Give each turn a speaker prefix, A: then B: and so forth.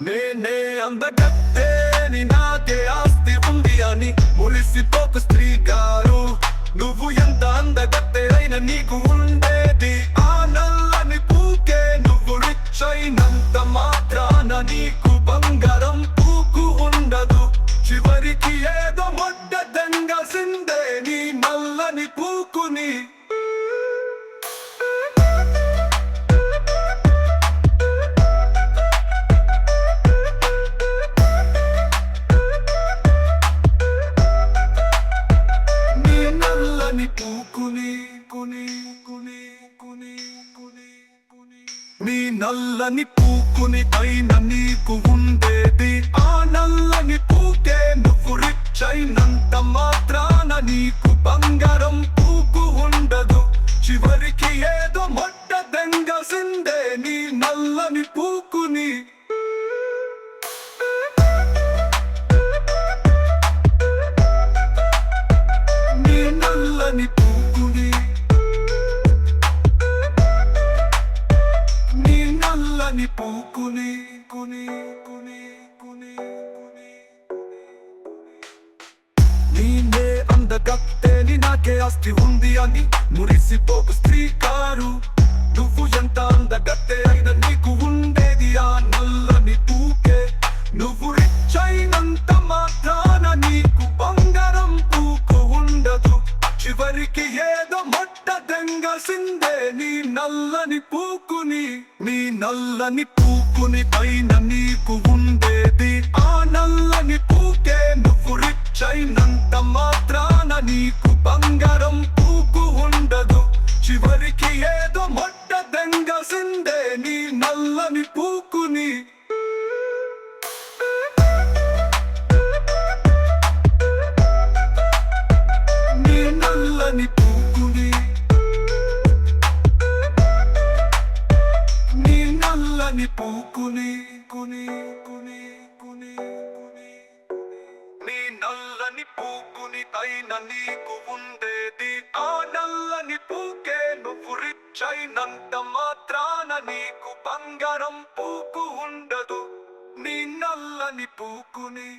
A: నేనే అందగత్తేని నాకే ఆస్తి ఉంది అని మురిసిపోకు స్త్రీ గారు. నువ్వు ఎంత అందగత్తె అయినా నీకు ఉండేది ఆ నల్లని పూకే. నువ్వు రిచ్ అయినంత మాత్రాన నీకు బంగారం పూకు ఉండదు. చివరికి ఏదో మొడ్డ దెంగాల్సిందే నీ నల్లని పూకుని. నీ నల్లని పూకుని పైన నీకు ఉండేది ఆ నల్లని పూకే. నువ్వు రిచ్ అయినంత మాత్రాన నీకు బంగారం పూకు ఉండదు. చివరికి ఏదో మొట్ట దెంగాల్సిందే నీ నల్లని పూకుని. నీ నల్లని పూకుని నల్లని పూకుని కుని కుని కుని నేనే అందగత్తెని నాకే ఆస్తి ఉంది అని మురిసిపోకు స్త్రీ గారు. నువ్వు ఎంత అందగత్తె అయినా నీకు ఉండేది ఆ నల్లని పూకే. నువ్వు రిచ్ అయినంత మాత్రాన నీకు బంగారం పూకు ఉండదు. చివరికి ఏదో మొట్ట దెంగాల్సిందే నీ నల్లని పూకుని. నీ నల్లని పూకుని పైన నీకు ఉండేది ఆ నల్లని పూకే. నువ్వు రిచ్ అయినంత మాత్రాన నీకు బంగారం పూకు ఉండదు. చివరికి ఏదో మొట్ట దెంగాల్సిందే నీ నల్లని పూకుని. నీ నల్లని పూకుని నీ నల్లని పూకుని కుని కుని కుని నీ నల్లని పూకుని పైన నీకు ఉండేది ఆ నల్లని పూకే. నువ్వు రిచ్ అయినంత మాత్రాన నీకు బంగారం పూకు ఉండదు. నీ నల్లని పూకుని.